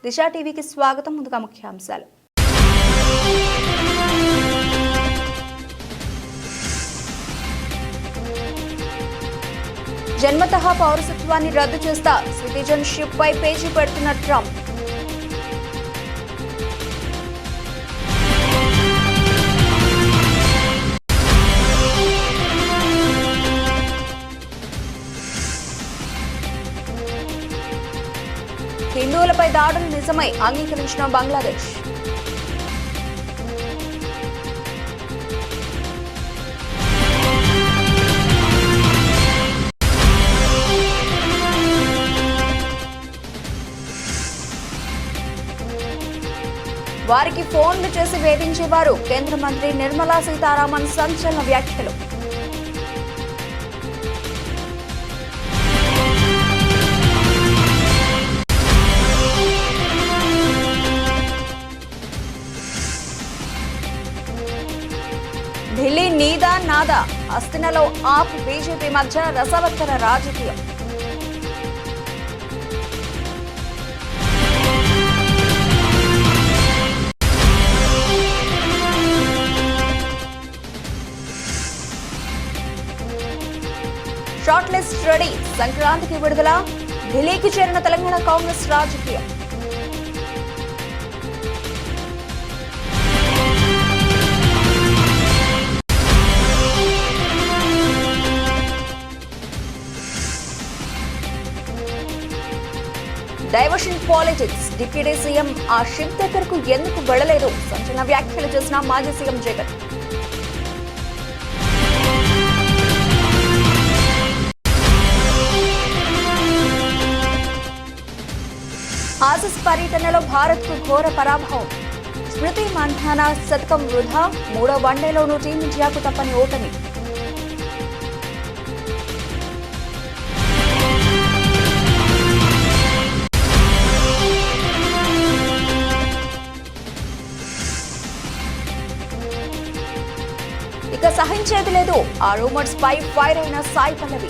దిశ టీవీకి స్వాగతం. ముందుగా ముఖ్యాంశాలు. జన్మతః పౌరసత్వాన్ని రద్దు చేస్తా, సిటిజన్షిప్ పై పేజీ పెడుతున్న ట్రంప్. హిందువులపై దాడులు నిజమై అంగీకరించిన బంగ్లాదేశ్. వారికి ఫోన్లు చేసి వేధించేవారు. కేంద్ర మంత్రి నిర్మలా సీతారామన్ సంచలన వ్యాఖ్యలు. ఢిల్లీ నీదా నాదా, అస్థినలో ఆప్ బీజేపీ మధ్య రసవత్తర రాజకీయం. షార్ట్ లిస్ట్ రెడీ, సంక్రాంతికి విడుదల. ఢిల్లీకి చేరిన తెలంగాణ కాంగ్రెస్ రాజకీయం. డైవర్షన్ పాలిటిక్స్, డిప్యూటీ సీఎం ఆ షిప్ దగ్గరకు ఎందుకు వెళ్లలేదు? సంచలన వ్యాఖ్యలు చేసిన మాజీ సీఎం జగన్. ఆసిస్ పర్యటనలో భారత్ కు ఘోర పరాభవం. స్మృతి మంధానా శతకం వృధా. 3వ వన్డేలోనూ టీమిండియాకు తప్పని ఓటమి. ఇక సహించేది లేదు, ఆ రూమర్స్ పై ఫైర్ అయిన Sai Pallavi.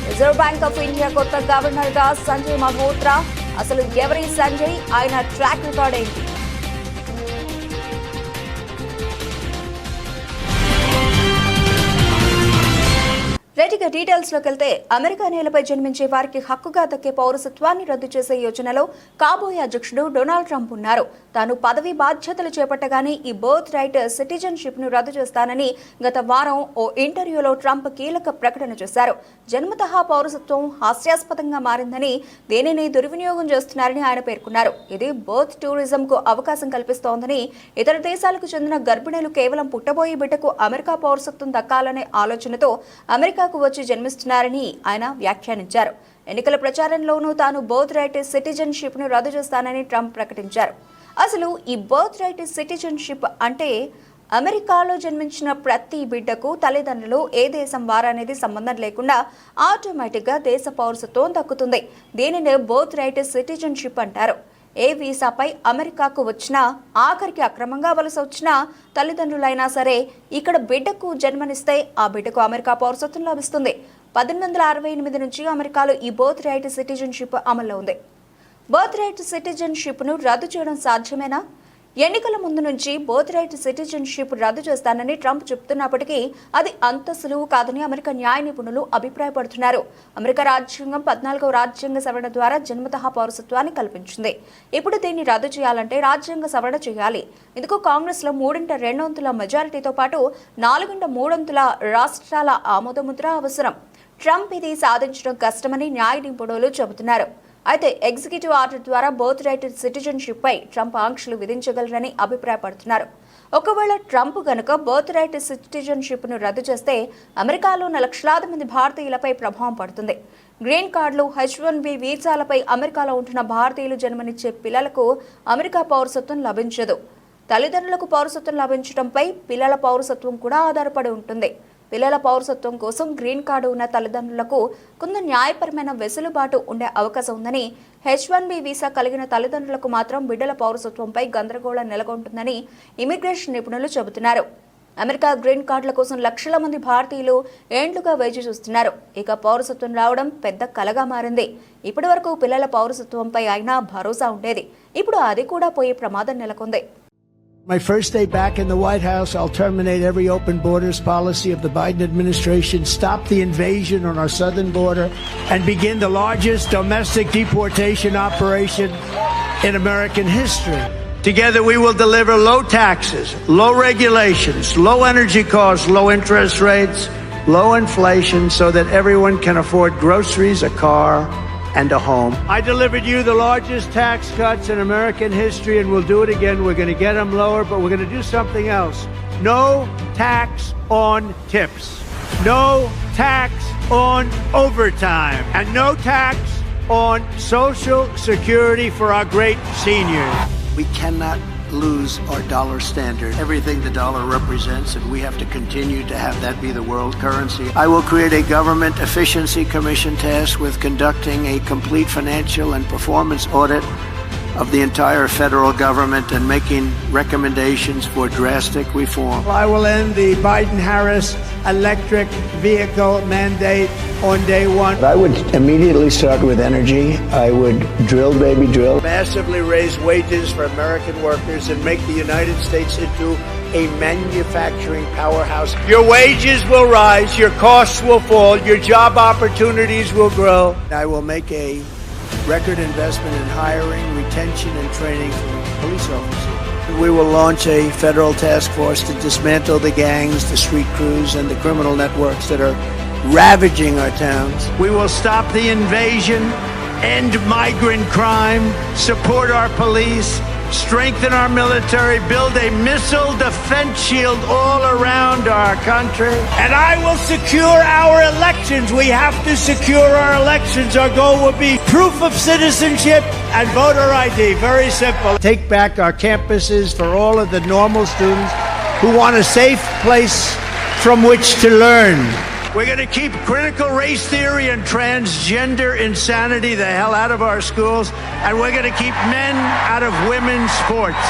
Reserve bank of India కొత్త గవర్నర్ గా సంజయ్ మల్హోత్రా. అసలు ఎవరి సంజయ్? ఆయన ట్రాక్ రికార్డ్ ఏంటి? రైట్గా డీటెయిల్స్ లోకి వెళ్తే, అమెరికా నేలపై జన్మించే వారికి హక్కుగా దక్కే పౌరసత్వాన్ని రద్దు చేసే యోచనలో కాబోయే అధ్యక్షుడు డొనాల్డ్ ట్రంప్ ఉన్నారు. తాను పదవి బాధ్యతలు చేపట్టగానే ఈ బర్త్ రైట్ సిటిజన్షిప్ ను రద్దు చేస్తానని గత వారం ఓ ఇంటర్వ్యూలో ట్రంప్ కీలక ప్రకటన చేశారు. జన్మతః పౌరసత్వం హాస్యాస్పదంగా మారిందని, దీనిని దుర్వినియోగం చేస్తున్నారని ఆయన పేర్కొన్నారు. ఇది బర్త్ టూరిజం కు అవకాశం కల్పిస్తోందని, ఇతర దేశాలకు చెందిన గర్భిణీలు కేవలం పుట్టబోయే బిడ్డకు అమెరికా పౌరసత్వం దక్కాలనే ఆలోచనతో అమెరికా వచ్చి జన్మిస్తున్నారని ఆయన వ్యాఖ్యానించారు. ఎన్నికల ప్రచారంలోనూ తాను బర్త్ రైట్ సిటిజన్షిప్ ను రద్దు చేస్తానని ట్రంప్ ప్రకటించారు. అసలు ఈ బర్త్ రైట్ సిటిజన్షిప్ అంటే, అమెరికాలో జన్మించిన ప్రతి బిడ్డకు తల్లిదండ్రులు ఏ దేశం వారనేది సంబంధం లేకుండా ఆటోమేటిక్ గా దేశ పౌరసత్వం దక్కుతుంది. దీనిని బర్త్ రైట్ సిటిజన్షిప్ అంటారు. ఏ వీసాపై అమెరికాకు వచ్చినా, ఆఖరికి అక్రమంగా వలస వచ్చిన తల్లిదండ్రులైనా సరే ఇక్కడ బిడ్డకు జన్మనిస్తే ఆ బిడ్డకు అమెరికా పౌరసత్వం లభిస్తుంది. 1868 నుంచి అమెరికాలో ఈ బర్త్ రైట్ సిటిజన్షిప్ అమల్లో ఉంది. బర్త్ రైట్ సిటిజన్షిప్ ను రద్దు చేయడం సాధ్యమేనా? ఎన్నికల ముందు నుంచి బర్త్ రైట్ సిటిజన్షిప్ రద్దు చేస్తానని ట్రంప్ చెబుతున్నప్పటికీ అది అంత సులువు కాదని అమెరికా న్యాయ నిపుణులు అభిప్రాయపడుతున్నారు. అమెరికా రాజ్యాంగం 14వ రాజ్యాంగ సవరణ ద్వారా జన్మతః పౌరసత్వాన్ని కల్పించింది. ఇప్పుడు దీన్ని రద్దు చేయాలంటే రాజ్యాంగ సవరణ చేయాలి. ఇందుకు కాంగ్రెస్ లో 3/2 మెజారిటీతో పాటు 4/3 రాష్ట్రాల ఆమోదముద్ర అవసరం. ట్రంప్ ఇది సాధించడం కష్టమని న్యాయ నిపుణులు చెబుతున్నారు. అయితే ఎగ్జిక్యూటివ్ ఆర్డర్ ద్వారా బర్త్ రైట్ సిటిజన్షిప్ పై ట్రంప్ ఆంక్షలు విధించగలరని అభిప్రాయపడుతున్నారు. ఒకవేళ ట్రంప్ గనుక బర్త్ రైట్ సిటిజన్షిప్ ను రద్దు చేస్తే అమెరికాలో లక్షలాది మంది భారతీయులపై ప్రభావం పడుతుంది. గ్రీన్ కార్డులు, H-1B వీసాలపై అమెరికాలో ఉంటున్న భారతీయులు జన్మనిచ్చే పిల్లలకు అమెరికా పౌరసత్వం లభించదు. తల్లిదండ్రులకు పౌరసత్వం లభించడంపై పిల్లల పౌరసత్వం కూడా ఆధారపడి ఉంటుంది. పిల్లల పౌరసత్వం కోసం గ్రీన్ కార్డు ఉన్న తల్లిదండ్రులకు కొంత న్యాయపరమైన వెసులుబాటు ఉండే అవకాశం ఉందని, H-1B వీసా కలిగిన తల్లిదండ్రులకు మాత్రం బిడ్డల పౌరసత్వంపై గందరగోళం నెలకొంటుందని ఇమిగ్రేషన్ నిపుణులు చెబుతున్నారు. అమెరికా గ్రీన్ కార్డుల కోసం లక్షల మంది భారతీయులు ఏండ్లుగా వేచి చూస్తున్నారు. ఇక పౌరసత్వం రావడం పెద్ద కలగా మారింది. ఇప్పటి వరకు పిల్లల పౌరసత్వంపై అయినా భరోసా ఉండేది. ఇప్పుడు అది కూడా పోయే ప్రమాదం నెలకొంది. My first day back in the White House, I'll terminate every open borders policy of the Biden administration, stop the invasion on our southern border, and begin the largest domestic deportation operation in American history. Together we will deliver low taxes, low regulations, low energy costs, low interest rates, low inflation, so that everyone can afford groceries, a car, and a home. I delivered you the largest tax cuts in American history, and we'll do it again. We're going to get them lower, but we're going to do something else. No tax on tips. No tax on overtime. And no tax on Social Security for our great seniors. We cannot lose our dollar standard, everything the dollar represents, and we have to continue to have that be the world currency. I will create a government efficiency commission tasked with conducting a complete financial and performance audit of the entire federal government and making recommendations for drastic reform. I will end the Biden-Harris electric vehicle mandate on day one. I would immediately start with energy. I would drill, baby, drill. Massively raise wages for American workers and make the United States into a manufacturing powerhouse. Your wages will rise, your costs will fall, your job opportunities will grow. I will make a record investment in hiring, retention, and training for police officers. We will launch a federal task force to dismantle the gangs, the street crews, and the criminal networks that are ravaging our towns. We will stop the invasion, end migrant crime, support our police, strengthen our military, build a missile defense shield all around our country. And I will secure our elections. We have to secure our elections. Our goal will be proof of citizenship and voter ID. Very simple. Take back our campuses for all of the normal students who want a safe place from which to learn. We're going to keep critical race theory and transgender insanity the hell out of our schools, and we're going to keep men out of women's sports.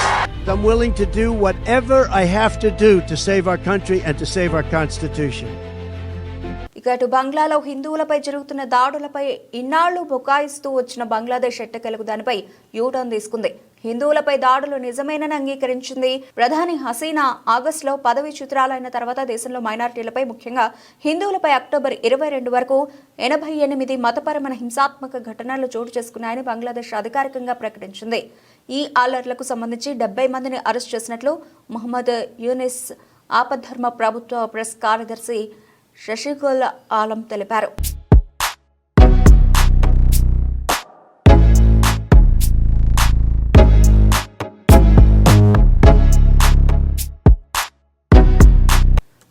I'm willing to do whatever I have to do to save our country and to save our Constitution. ఇటు బంగ్లాలో హిందువులపై జరుగుతున్న దాడులపై ఇన్నాళ్లు బుకాయిస్తూ వచ్చిన బంగ్లాదేశ్ ఎట్టకేలకు దానిపై U turn తీసుకుంది. హిందువులపై దాడులు నిజమేనని అంగీకరించింది. ప్రధాని హసీనా ఆగస్టులో పదవీచ్యుతురాలైన తర్వాత దేశంలో మైనారిటీలపై, ముఖ్యంగా హిందువులపై అక్టోబర్ 22 వరకు 88 మతపరమైన హింసాత్మక ఘటనలు చోటు చేసుకున్నాయని బంగ్లాదేశ్ అధికారికంగా ప్రకటించింది. ఈ అల్లర్లకు సంబంధించి 70 మందిని అరెస్ట్ చేసినట్లు మొహమ్మద్ యూనిస్ ఆపద్ధర్మ ప్రభుత్వ ప్రెస్ కార్యదర్శి శశిగుల్ ఆలం తెలిపారు.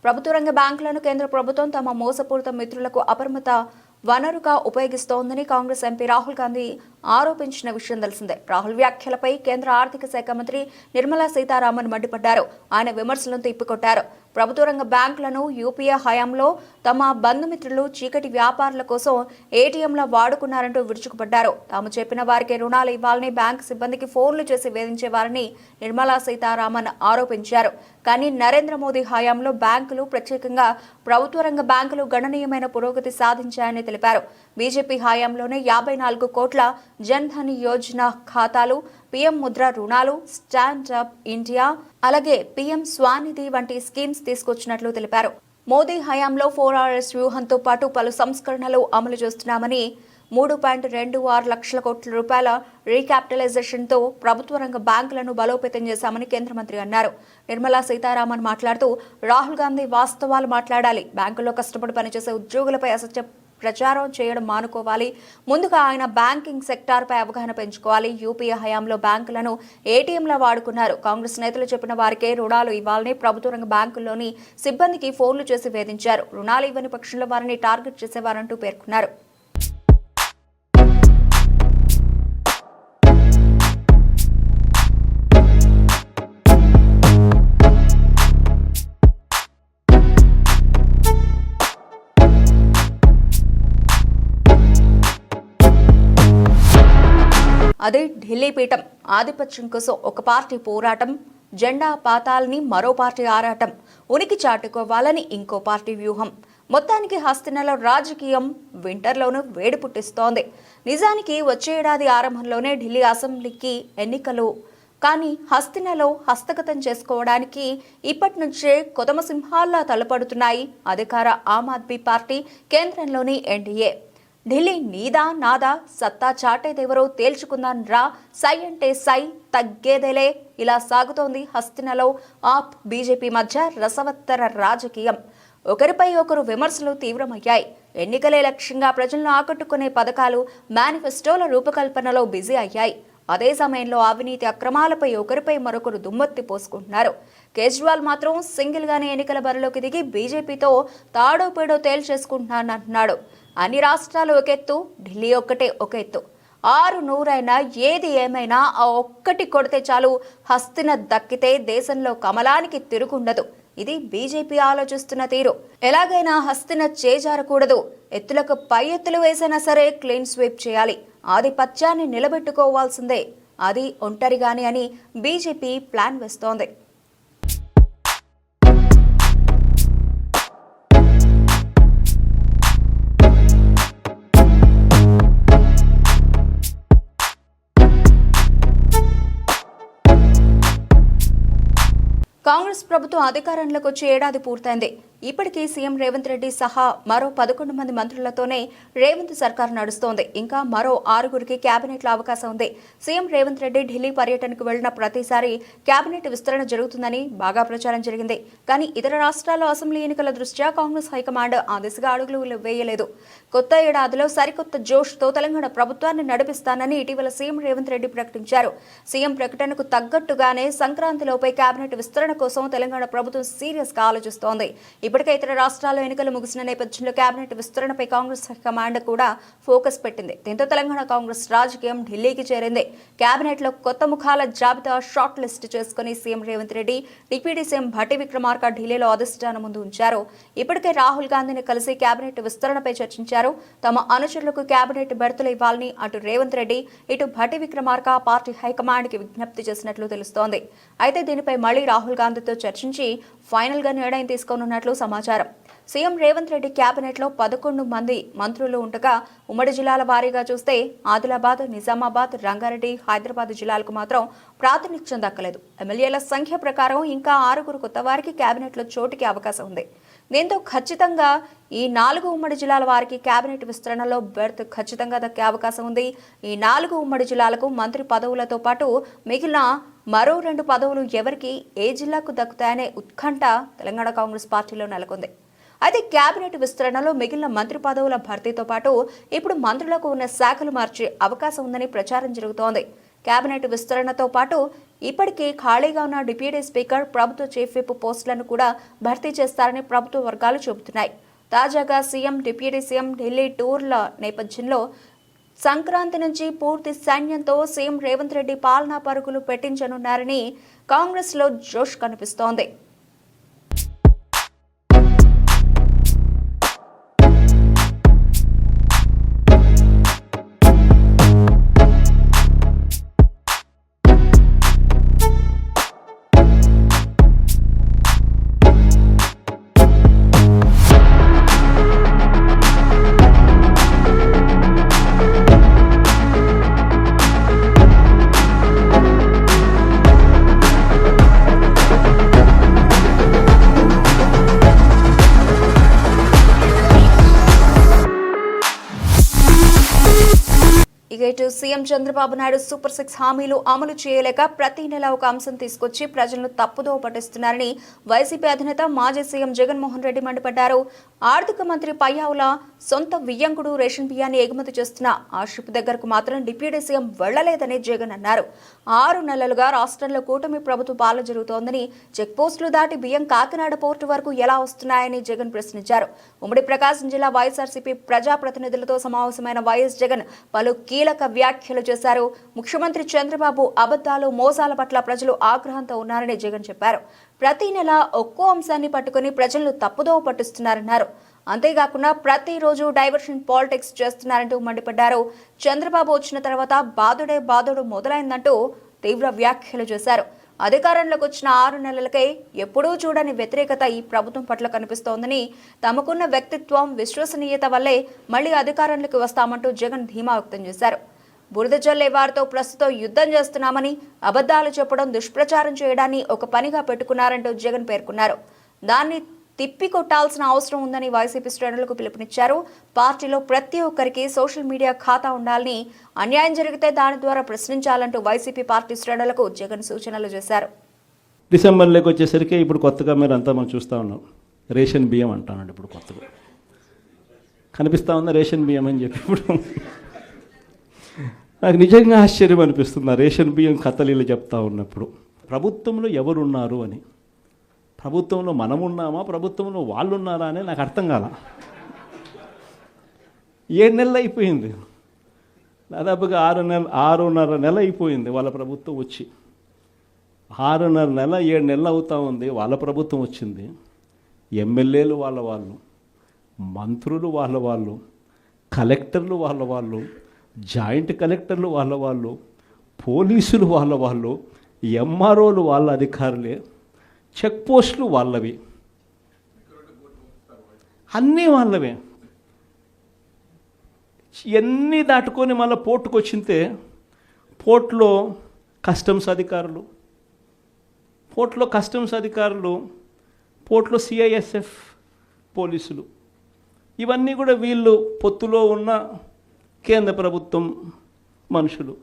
ప్రభుత్వ రంగ బ్యాంకులను కేంద్ర ప్రభుత్వం తమ మోసపూరిత మిత్రులకు అపరిమిత వనరుగా ఉపయోగిస్తోందని కాంగ్రెస్ ఎంపీ రాహుల్ గాంధీ ఆరోపించిన విషయం తెలిసిందే. రాహుల్ వ్యాఖ్యలపై కేంద్ర ఆర్థిక శాఖ మంత్రి నిర్మలా సీతారామన్ మండిపడ్డారు. ఆయన విమర్శలను తిప్పికొట్టారు. ప్రభుత్వ రంగ బ్యాంకులను యూపీఏ హయాంలో తమ బంధుమిత్రులు చీకటి వ్యాపారుల కోసం ఏటీఎంలా వాడుకున్నారంటూ విరుచుకుపడ్డారు. తాము చెప్పిన వారికి రుణాలు ఇవ్వాలని బ్యాంకు సిబ్బందికి ఫోన్లు చేసి వేధించేవారని నిర్మలా సీతారామన్ ఆరోపించారు. కానీ నరేంద్ర మోదీ హయాంలో బ్యాంకులు, ప్రత్యేకంగా ప్రభుత్వ రంగ బ్యాంకులు గణనీయమైన పురోగతి సాధించాయని తెలిపారు. బీజేపీ హయాంలోనే 54 కోట్ల జన్ ధన్ యోజన ఖాతాలు, పీఎం ముద్ర రుణాలు, స్టాండ్ అప్ ఇండియా, అలాగే పీఎం స్వానిధి వంటి స్కీమ్స్ తీసుకొచ్చినట్లు తెలిపారు. మోదీ హయాంలో 4RS వ్యూహంతో పాటు పలు సంస్కరణలు అమలు చేస్తున్నామని, 3.26 లక్షల కోట్ల రూపాయల రీక్యాపిటలైజేషన్తో ప్రభుత్వ రంగ బ్యాంకులను బలోపేతం చేశామని కేంద్ర మంత్రి అన్నారు. నిర్మలా సీతారామన్ మాట్లాడుతూ, రాహుల్ గాంధీ వాస్తవాలు మాట్లాడాలి. బ్యాంకుల్లో కష్టపడి పనిచేసే ఉద్యోగులపై అసత్య ప్రచారం చేయడం మానుకోవాలి. ముందుగా ఆయన బ్యాంకింగ్ సెక్టార్పై అవగాహన పెంచుకోవాలి. యూపీఏ హయాంలో బ్యాంకులను ఏటీఎంలా వాడుకున్నారు. కాంగ్రెస్ నేతలు చెప్పిన వారికే రుణాలు ఇవ్వాలని ప్రభుత్వ రంగ బ్యాంకుల్లోని సిబ్బందికి ఫోన్లు చేసి వేధించారు. రుణాలు ఇవ్వని పక్షంలో వారిని టార్గెట్ చేసేవారంటూ పేర్కొన్నారు. అదే ఢిల్లీ పీఠం. ఆధిపత్యం కోసం ఒక పార్టీ పోరాటం, జెండా పాతాల్ని మరో పార్టీ ఆరాటం, ఉనికి చాటుకోవాలని ఇంకో పార్టీ వ్యూహం. మొత్తానికి హస్తినలో రాజకీయం వింటర్లోనూ వేడి పుట్టిస్తోంది. నిజానికి వచ్చే ఏడాది ఆరంభంలోనే ఢిల్లీ అసెంబ్లీకి ఎన్నికలు. కానీ హస్తినలో హస్తగతం చేసుకోవడానికి ఇప్పటి నుంచే కొదమ సింహాల్లా తలపడుతున్నాయి అధికార ఆమ్ ఆద్మీ పార్టీ, కేంద్రంలోని ఎన్డీఏ. ఢిల్లీ నీదా నాదా, సత్తా చాటేదెవరో తేల్చుకుందాం రా, సై అంటే సై, తగ్గేదేలే, ఇలా సాగుతోంది హస్తినలో ఆప్ బీజేపీ మధ్య రసవత్తర రాజకీయం. ఒకరిపై ఒకరు విమర్శలు తీవ్రమయ్యాయి. ఎన్నికలే లక్ష్యంగా ప్రజలను ఆకట్టుకునే పథకాలు, మేనిఫెస్టోల రూపకల్పనలో బిజీ అయ్యాయి. అదే సమయంలో అవినీతి అక్రమాలపై ఒకరిపై మరొకరు దుమ్మెత్తి పోసుకుంటున్నారు. కేజ్రీవాల్ మాత్రం సింగిల్ గానే ఎన్నికల బరిలోకి దిగి బీజేపీతో తాడో పేడో తేల్చేసుకుంటున్నానంటున్నాడు. అన్ని రాష్ట్రాలు ఒక ఎత్తు, ఢిల్లీ ఒక్కటే ఒక ఎత్తు. 600 ఏది ఏమైనా ఆ ఒక్కటి కొడితే చాలు, హస్తిన దక్కితే దేశంలో కమలానికి తిరుగుండదు. ఇది బీజేపీ ఆలోచిస్తున్న తీరు. ఎలాగైనా హస్తిన చేజారకూడదు. ఎత్తులకు పై ఎత్తులు వేసినా సరే క్లీన్ స్వీప్ చేయాలి. ఆధిపత్యాన్ని నిలబెట్టుకోవాల్సిందే, అది ఒంటరిగానే అని బీజేపీ ప్లాన్ వేస్తోంది. కాంగ్రెస్ ప్రభుత్వం అధికారంలోకి వచ్చి ఏడాది పూర్తయింది. ఇప్పటికీ సీఎం రేవంత్ రెడ్డి సహా మరో 11 మంది మంత్రులతోనే రేవంత్ సర్కార్ నడుస్తోంది. ఇంకా మరో 6గురికి కేబినెట్లో అవకాశం ఉంది. సీఎం రేవంత్ రెడ్డి ఢిల్లీ పర్యటనకు వెళ్లిన ప్రతిసారి కేబినెట్ విస్తరణ జరుగుతుందని బాగా ప్రచారం జరిగింది. కానీ ఇతర రాష్ట్రాల్లో అసెంబ్లీ ఎన్నికల దృష్ట్యా కాంగ్రెస్ హైకమాండ్ ఆ దిశగా అడుగులు వేయలేదు. కొత్త ఏడాదిలో సరికొత్త జోష్తో తెలంగాణ ప్రభుత్వాన్ని నడిపిస్తానని ఇటీవల సీఎం రేవంత్ రెడ్డి ప్రకటించారు. సీఎం ప్రకటనకు తగ్గట్టుగానే సంక్రాంతిలోపై కేబినెట్ విస్తరణ కోసం తెలంగాణ ప్రభుత్వం సీరియస్ గా ఆలోచిస్తోంది. ఇప్పటికే ఇతర రాష్ట్రాల్లో ఎన్నికలు ముగిసిన నేపథ్యంలో కేబినెట్ విస్తరణపై కాంగ్రెస్ కమాండ్ కూడా ఫోకస్ పెట్టింది. దీంతో తెలంగాణ కాంగ్రెస్ రాజకీయం ఢిల్లీకి చేరింది. కేబినెట్ లో కొత్త ముఖాల జాబితా షార్ట్ లిస్ట్ చేసుకుని CM Revanth Reddy, deputy CM Bhatti Vikramarka ఢిల్లీలో అధిష్టానం ముందు ఉంచారు. ఇప్పటికే రాహుల్ గాంధీని కలిసి కేబినెట్ విస్తరణపై చర్చించారు. తమ అనుచరులకు కేబినెట్ బెర్తులు ఇవ్వాలని అటు రేవంత్ రెడ్డి, ఇటు భట్టి విక్రమార్క పార్టీ హైకమాండ్ కి విజ్ఞప్తి చేసినట్లు తెలుస్తోంది. అయితే దీనిపై మళ్లీ రాహుల్ గాంధీతో చర్చించి ఫైనల్ గా నిర్ణయం తీసుకోనున్నట్లు సమాచారం. సీఎం రేవంత్ రెడ్డి కేబినెట్ లో 11 మంది మంత్రులు ఉండగా ఉమ్మడి జిల్లాల వారీగా చూస్తే ఆదిలాబాద్, నిజామాబాద్, రంగారెడ్డి, హైదరాబాద్ జిల్లాలకు మాత్రం ప్రాతినిధ్యం దక్కలేదు. ఎమ్మెల్యేల సంఖ్య ప్రకారం ఇంకా 6గురు కొత్త వారికి కేబినెట్ లో చోటుకి అవకాశం ఉంది. దీంతో ఖచ్చితంగా ఈ 4 ఉమ్మడి జిల్లాల వారికి కేబినెట్ విస్తరణలో బెర్త్ ఖచ్చితంగా దక్కే అవకాశం ఉంది. ఈ 4 ఉమ్మడి జిల్లాలకు మంత్రి పదవులతో పాటు మిగిలిన మరో 2 పదవులు ఎవరికి ఏ జిల్లాకు దక్కుతాయనే ఉత్కంఠ తెలంగాణ కాంగ్రెస్ పార్టీలో నెలకొంది. అయితే కేబినెట్ విస్తరణలో మిగిలిన మంత్రి పదవుల భర్తీతో పాటు ఇప్పుడు మంత్రులకు ఉన్న శాఖలు మార్చే అవకాశం ఉందని ప్రచారం జరుగుతోంది. కేబినెట్ విస్తరణతో పాటు ఇప్పటికే ఖాళీగా ఉన్న డిప్యూటీ స్పీకర్, ప్రభుత్వ చీఫ్ విప్ పోస్టులను కూడా భర్తీ చేస్తారని ప్రభుత్వ వర్గాలు చెబుతున్నాయి. తాజాగా సీఎం, డిప్యూటీ సీఎం ఢిల్లీ టూర్ల నేపథ్యంలో సంక్రాంతి నుంచి పూర్తి సైన్యంతో సీఎం రేవంత్ రెడ్డి పాలనా పరుగులు పెట్టించనున్నారని కాంగ్రెస్ లో జోష్ కనిపిస్తోంది. ఇటు సీఎం చంద్రబాబు నాయుడు సూపర్ 6 హామీలు అమలు చేయలేక ప్రతి నెల ఒక అంశం తీసుకొచ్చి ప్రజలను తప్పుదో పట్టిస్తున్నారని వైసీపీ అధినేత మాజీ సీఎం జగన్మోహన్ రెడ్డి మండిపడ్డారు. ఆర్థిక మంత్రి పయ్యావుల సొంత వియ్యంకుడు రేషన్ బియ్యాన్ని ఎగుమతి చేస్తున్న ఆ షిప్ దగ్గరకు మాత్రం డిప్యూటీ సీఎం వెళ్లలేదని జగన్ అన్నారు. 6 నెలలుగా రాష్ట్రంలో కూటమి ప్రభుత్వ పాలన జరుగుతోందని, చెక్ పోస్టులు దాటి బియ్యం కాకినాడ పోర్టు వరకు ఎలా వస్తున్నాయని జగన్ ప్రశ్నించారు. ఉమ్మడి ప్రకాశం జిల్లా వైఎస్ఆర్సీపీ ప్రజాప్రతినిధులతో సమావేశమైన వైఎస్ జగన్ పలు కీలక వ్యాఖ్యలు చేశారు. ముఖ్యమంత్రి చంద్రబాబు అబద్ధాలు, మోసాల పట్ల ప్రజలు ఆగ్రహంతో ఉన్నారని జగన్ చెప్పారు. ప్రతి నెల ఒక్కో అంశాన్ని పట్టుకుని ప్రజలను తప్పుదోవ పట్టిస్తున్నారన్నారు. అంతేకాకుండా ప్రతిరోజు డైవర్షన్ పాలిటిక్స్ చేస్తున్నారంటూ మండిపడ్డారు. చంద్రబాబు వచ్చిన తర్వాత బాదుడు మొదలైందంటూ తీవ్ర వ్యాఖ్యలు చేశారు. అధికారంలోకి వచ్చిన 6 నెలలకే ఎప్పుడూ చూడని వ్యతిరేకత ఈ ప్రభుత్వం పట్ల కనిపిస్తోందని, తమకున్న వ్యక్తిత్వం, విశ్వసనీయత వల్లే మళ్లీ అధికారంలోకి వస్తామంటూ జగన్ ధీమా వ్యక్తం చేశారు. బురద జల్లే వారితో ప్రస్తుతం యుద్ధం చేస్తున్నామని, అబద్ధాలు చెప్పడం, దుష్ప్రచారం చేయడాన్ని ఒక పనిగా పెట్టుకున్నారంటూ జగన్ పేర్కొన్నారు. దాన్ని తిప్పికొట్టాల్సిన అవసరం ఉందని వైసీపీ శ్రేణులకు పిలుపునిచ్చారు. పార్టీలో ప్రతి ఒక్కరికి సోషల్ మీడియా ఖాతా ఉండాలని, అన్యాయం జరిగితే దాని ద్వారా ప్రశ్నించాలంటూ వైసీపీ పార్టీ శ్రేణులకు జగన్ సూచనలు చేశారు. డిసెంబర్లోకి వచ్చేసరికి ఇప్పుడు కొత్తగా మీరు అంతా మనం చూస్తూ ఉన్నాం, రేషన్ బియ్యం అంటానండి. ఇప్పుడు కొత్తగా కనిపిస్తూ ఉందా రేషన్ బియ్యం అని చెప్పి. ఇప్పుడు నాకు నిజంగా ఆశ్చర్యం అనిపిస్తుంది ఆ రేషన్ బియ్యం కథలీలు చెప్తా ఉన్నప్పుడు. ప్రభుత్వంలో ఎవరున్నారు అని, ప్రభుత్వంలో మనం ఉన్నామా, ప్రభుత్వంలో వాళ్ళు ఉన్నారా అని నాకు అర్థం కాల. 7 నెలలు అయిపోయింది, దాదాపుగా 6.5 నెల అయిపోయింది వాళ్ళ ప్రభుత్వం వచ్చి. 6.5 నెల 7 నెలలు అవుతా ఉంది వాళ్ళ ప్రభుత్వం వచ్చింది. ఎమ్మెల్యేలు వాళ్ళు, మంత్రులు వాళ్ళు, కలెక్టర్లు వాళ్ళు, జాయింట్ కలెక్టర్లు వాళ్ళు, పోలీసులు వాళ్ళు, ఎంఆర్ఓలు వాళ్ళ అధికారులే, చెక్ పోస్టులు వాళ్ళవి, అన్నీ వాళ్ళవే. ఇవన్నీ దాటుకొని మళ్ళీ పోర్టుకు వచ్చింతే పోర్టులో కస్టమ్స్ అధికారులు, పోర్టులో సిఐఎస్ఎఫ్ పోలీసులు, ఇవన్నీ కూడా వీళ్ళు పొత్తులో ఉన్న కేంద్ర ప్రభుత్వం మనుషులు.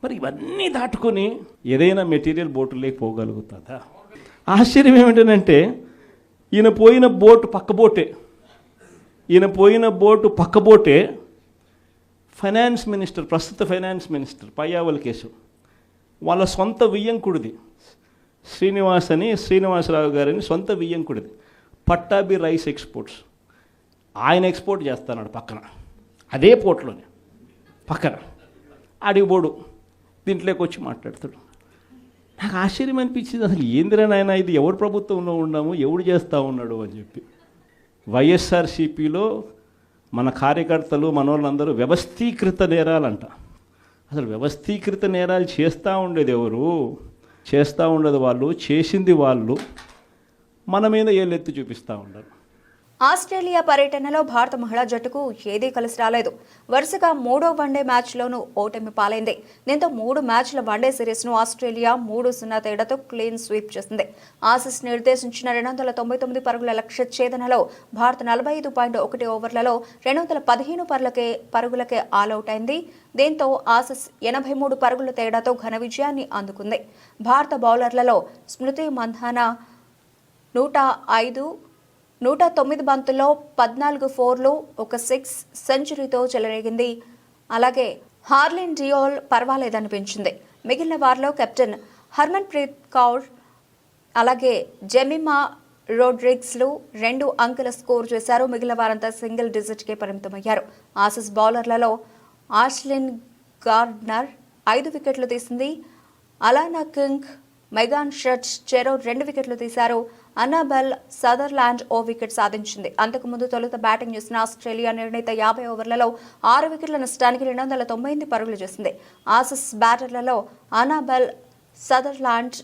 మరి ఇవన్నీ దాటుకొని ఏదైనా మెటీరియల్ బోటులోకి పోగలుగుతుందా? ఆశ్చర్యం ఏమిటంటే ఈయన పోయిన బోటు పక్క బోటే ఫైనాన్స్ మినిస్టర్, ప్రస్తుత ఫైనాన్స్ మినిస్టర్ పయ్యావల కేసు వాళ్ళ సొంత వియ్యంకుడిది, శ్రీనివాసరావు గారిని సొంత వియ్యంకుడిది, పట్టాభి రైస్ ఎక్స్పోర్ట్స్. ఆయన ఎక్స్పోర్ట్ చేస్తున్నాడు పక్కన, అదే పోర్ట్లోనే పక్కన. అడిగిపోడు దీంట్లోకి వచ్చి మాట్లాడతాడు. నాకు ఆశ్చర్యం అనిపించింది, అసలు ఏందిరా నాయన ఇది, ఎవరు ప్రభుత్వంలో ఉన్నాము, ఎవడు చేస్తూ ఉన్నాడు అని చెప్పి. వైఎస్ఆర్సీపీలో మన కార్యకర్తలు మనోళ్ళందరూ వ్యవస్థీకృత నేరాలంట. అసలు వ్యవస్థీకృత నేరాలు చేస్తూ ఉండేది ఎవరు? చేస్తూ ఉండేది వాళ్ళు, చేసింది వాళ్ళు, మన మీద ఏళ్ళెత్తి చూపిస్తూ ఉండరు. ఆస్ట్రేలియా పర్యటనలో భారత మహిళా జట్టుకు ఏదీ కలిసి రాలేదు. వరుసగా 3వ వన్డే మ్యాచ్లోనూ ఓటమి పాలైంది. దీంతో 3 మ్యాచ్ల వన్డే సిరీస్ను ఆస్ట్రేలియా 3-0 తేడాతో క్లీన్ స్వీప్ చేసింది. ఆసీస్ నిర్దేశించిన 299 పరుగుల లక్ష్య ఛేదనలో భారత్ 45.1 ఓవర్లలో 215 పరుగులకే ఆలౌట్ అయింది. దీంతో ఆసీస్ 83 పరుగుల తేడాతో ఘన విజయాన్ని అందుకుంది. భారత బౌలర్లలో స్మృతి మంధానా 109 బంతుల్లో 14 4లు, 1 6 సెంచరీతో చెలరేగింది. అలాగే హార్లిన్ డియోల్ పర్వాలేదనిపించింది. మిగిలిన వారిలో కెప్టెన్ హర్మన్ప్రీత్ కౌర్, అలాగే జెమిమా రోడ్రిగ్స్లు 2 అంకెల స్కోర్ చేశారు. మిగిలిన వారంతా సింగిల్ డిజిట్కే పరిమితమయ్యారు. ఆసీస్ బౌలర్లలో ఆష్లిన్ గార్డ్నర్ 5 వికెట్లు తీసింది. అలానా కింగ్, మెగాన్ షర్చ్ చెరో 2 వికెట్లు తీశారు. అన్నాబెల్ సదర్లాండ్ 1 వికెట్ సాధించింది. అంతకుముందు తొలుత బ్యాటింగ్ చేసిన ఆస్ట్రేలియా నిర్ణీత 50 ఓవర్లలో 6 వికెట్ల నష్టానికి 298 పరుగులు చేసింది. ఆసీస్ బ్యాటర్లలో అన్నాబెల్ సదర్లాండ్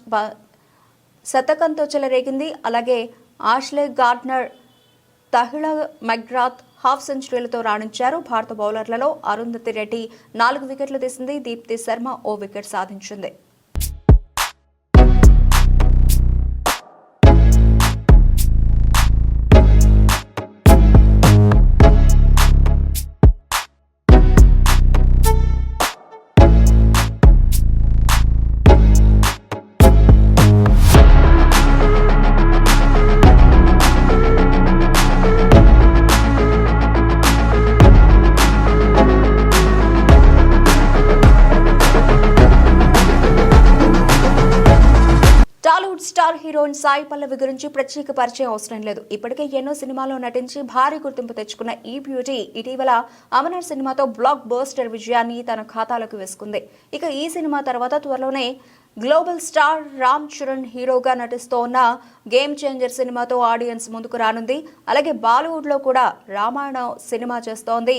శతకంతో చెలరేగింది. అలాగే Ashleigh Gardner, Tahlia McGrath half సెంచరీలతో రాణించారు. భారత బౌలర్లలో అరుంధతి రెడ్డి 4 వికెట్లు తీసింది. దీప్తి శర్మ 1 వికెట్ సాధించింది. స్టార్ హీరోయిన్ సాయి పల్లవి గురించి ప్రత్యేక పరిచయం అవసరం లేదు. ఇప్పటికే ఎన్నో సినిమాల్లో నటించి భారీ గుర్తింపు తెచ్చుకున్న ఈ బ్యూటీ ఇటీవల అమరన్ సినిమాతో బ్లాక్ బస్టర్ విజయాన్ని తన ఖాతాలోకి వేసుకుంది. ఇక ఈ సినిమా తర్వాత త్వరలోనే గ్లోబల్ స్టార్ రామ్ చరణ్ హీరోగా నటిస్తోన్న గేమ్ చేంజర్ సినిమాతో ఆడియన్స్ ముందుకు రానుంది. అలాగే బాలీవుడ్లో కూడా రామాయణం సినిమా చేస్తోంది.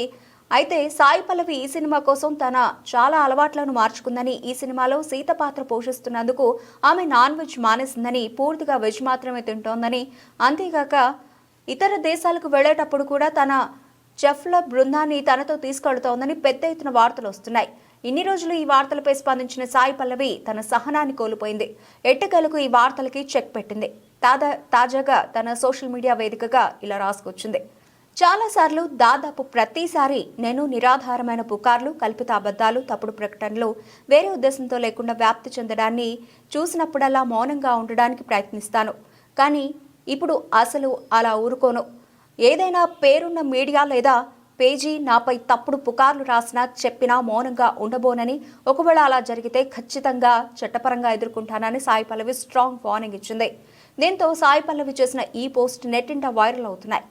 అయితే సాయి పల్లవి ఈ సినిమా కోసం తన చాలా అలవాట్లను మార్చుకుందని, ఈ సినిమాలో సీత పాత్ర పోషిస్తున్నందుకు ఆమె నాన్ వెజ్ మానేసిందని, పూర్తిగా వెజ్ మాత్రమే తింటోందని, అంతేగాక ఇతర దేశాలకు వెళ్లేటప్పుడు కూడా తన చెఫ్ల బృందాన్ని తనతో తీసుకెళ్తోందని పెద్ద ఎత్తున వార్తలు వస్తున్నాయి. ఇన్ని రోజులు ఈ వార్తలపై స్పందించిన సాయి పల్లవి తన సహనాన్ని కోల్పోయింది. ఎట్టకేలకు ఈ వార్తలకి చెక్ పెట్టింది. తాజాగా తన సోషల్ మీడియా వేదికగా ఇలా రాసుకొచ్చింది. చాలాసార్లు, దాదాపు ప్రతిసారి నేను నిరాధారమైన పుకార్లు, కల్పిత అబద్ధాలు, తప్పుడు ప్రకటనలు వేరే ఉద్దేశంతో లేకుండా వ్యాప్తి చెందడాన్ని చూసినప్పుడల్లా మౌనంగా ఉండడానికి ప్రయత్నిస్తాను. కానీ ఇప్పుడు అసలు అలా ఊరుకోను. ఏదైనా పేరున్న మీడియా లేదా పేజీ నాపై తప్పుడు పుకార్లు రాసినా, చెప్పినా మౌనంగా ఉండబోనని, ఒకవేళ అలా జరిగితే ఖచ్చితంగా చట్టపరంగా ఎదుర్కొంటానని సాయి పల్లవి స్ట్రాంగ్ వార్నింగ్ ఇచ్చింది. దీంతో సాయి పల్లవి చేసిన ఈ పోస్ట్ నెట్టింట వైరల్ అవుతున్నాయి.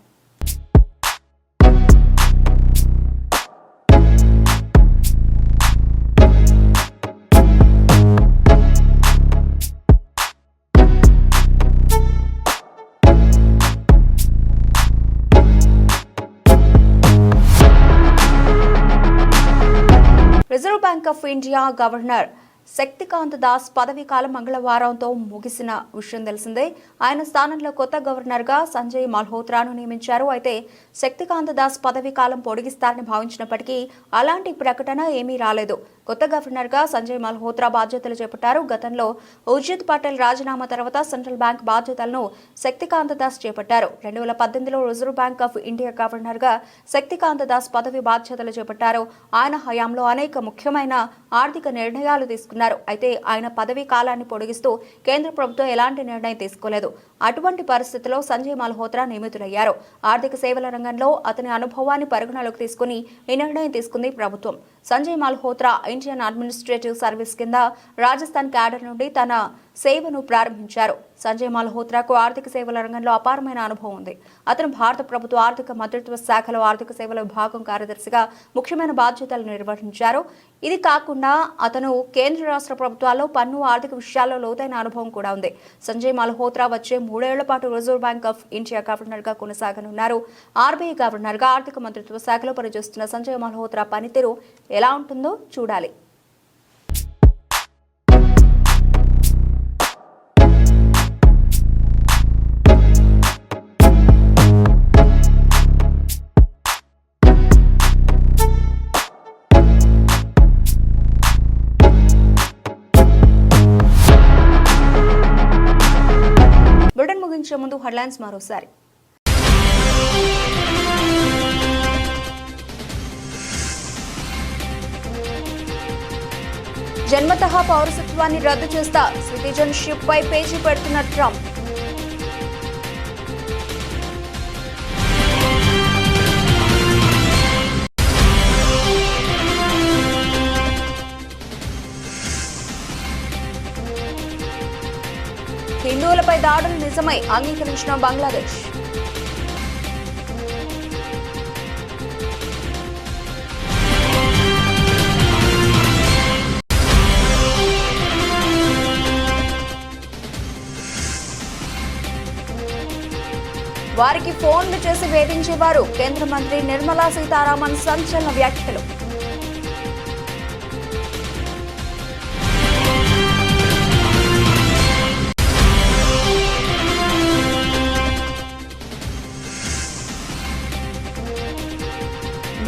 Reserve bank of India governor Shaktikanta Das పదవీ కాలం మంగళవారంతో ముగిసిన విషయం తెలిసిందే. ఆయన స్థానంలో కొత్త గవర్నర్గా సంజయ్ మల్హోత్రాను నియమించారు. అయితే శక్తికాంత దాస్ పదవీ కాలం పొడిగిస్తారని భావించినప్పటికీ అలాంటి ప్రకటన ఏమీ రాలేదు. కొత్త గవర్నర్గా సంజయ్ మల్హోత్రా బాధ్యతలు చేపట్టారు. గతంలో ఉర్జిత్ పటేల్ రాజీనామా తర్వాత సెంట్రల్ బ్యాంక్ బాధ్యతలను శక్తికాంత దాస్ చేపట్టారు. 2018లో రిజర్వ్ బ్యాంక్ ఆఫ్ ఇండియా గవర్నర్గా శక్తికాంత దాస్ పదవి బాధ్యతలు చేపట్టారు. ఆయన హయాంలో అనేక ముఖ్యమైన ఆర్థిక నిర్ణయాలు తీసుకున్నారు. అయితే ఆయన పదవీ కాలాన్ని పొడిగిస్తూ కేంద్ర ప్రభుత్వం ఎలాంటి నిర్ణయం తీసుకోలేదు. అటువంటి పరిస్థితుల్లో సంజయ్ మల్హోత్రా నియమితులయ్యారు. ఆర్థిక సేవల రంగంలో అతని అనుభవాన్ని పరిగణలోకి తీసుకుని ఈ నిర్ణయం తీసుకుంది ప్రభుత్వం. Sanjay Malhotra Indian administrative service కింద రాజస్థాన్ క్యాడర్ నుండి తన సేవను ప్రారంభించారు. సంజయ్ మల్హోత్రాకు ఆర్థిక సేవల రంగంలో అపారమైన అనుభవం ఉంది. అతను భారత ప్రభుత్వ ఆర్థిక మంత్రిత్వ శాఖలో ఆర్థిక సేవల విభాగం కార్యదర్శిగా ముఖ్యమైన బాధ్యతలు నిర్వహించారు. ఇది కాకుండా అతను కేంద్ర రాష్ట్ర ప్రభుత్వాల్లో పన్ను ఆర్థిక విషయాల్లో లోతైన అనుభవం కూడా ఉంది. సంజయ్ మల్హోత్రా వచ్చే 3 ఏళ్ల పాటు రిజర్వ్ బ్యాంక్ ఆఫ్ ఇండియా గవర్నర్గా కొనసాగనున్నారు. ఆర్బీఐ గవర్నర్గా ఆర్థిక మంత్రిత్వ శాఖలో పనిచేస్తున్న సంజయ్ మల్హోత్రా పనితీరు ఎలా ఉంటుందో చూడాలి. బులెటిన్ ముగించే ముందు హెడ్లైన్స్ మరోసారి. జన్మతః పౌరసత్వాన్ని రద్దు చేస్తా, సిటిజన్షిప్ పై పేజీ పెడుతున్న ట్రంప్. హిందువులపై దాడులు నిజమై అంగీకరించిన బంగ్లాదేశ్. వారికి ఫోన్లు చేసి వేధించేవారు, కేంద్ర మంత్రి నిర్మలా సీతారామన్ సంచలన వ్యాఖ్యలు.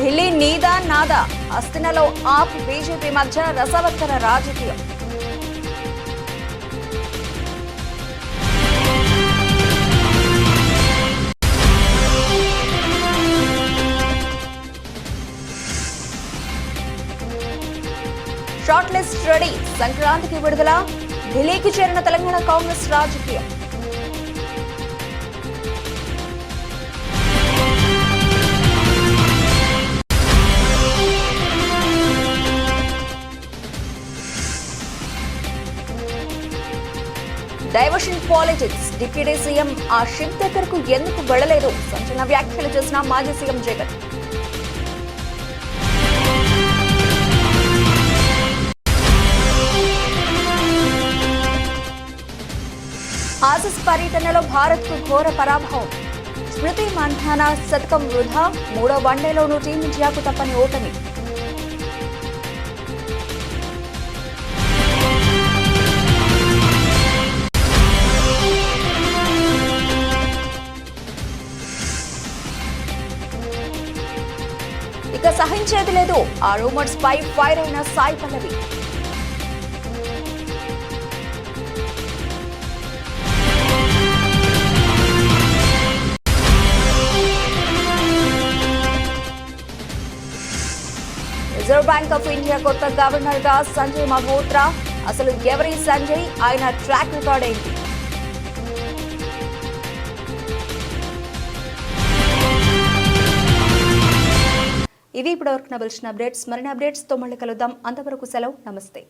ఢిల్లీ నీదా నాదా, అస్తినలో ఆప్ బీజేపీ మధ్య రసవత్తర రాజకీయం. షార్ట్ లిస్ట్ రెడీ, సంక్రాంతికి విడుదల. ఢిల్లీకి చేరిన తెలంగాణ కాంగ్రెస్ రాజకీయం. డైవర్షన్ పాలిటిక్స్, డిప్యూటీ సీఎం ఆ షిప్ దగ్గరకు ఎందుకు వెళ్లలేదు, సంచలన వ్యాఖ్యలు చేసిన మాజీ సీఎం జగన్. ఆసీస్ పర్యటనలో భారత్కు ఘోర పరాభవం. స్మృతి మంధాన శతకం వృధా. 3వ వన్డేలోనూ టీమిండియాకు తప్పని ఓటమి. ఇక సహించేది లేదు. ఆ రూమర్స్ పై ఫైర్ అయిన Sai Pallavi. Reserve bank of India కొత్త గవర్నర్ గా సంజయ్ మల్హోత్రా. అసలు ఎవరి సంజయ్? ఆయన ట్రాక్ రికార్డ్ ఏంటి? ఇవి ఇప్పటివరకు నవలసిన అప్డేట్స్. మరిన్ని అప్డేట్స్తో మళ్ళీ కలుద్దాం. అంతవరకు సెలవు. నమస్తే.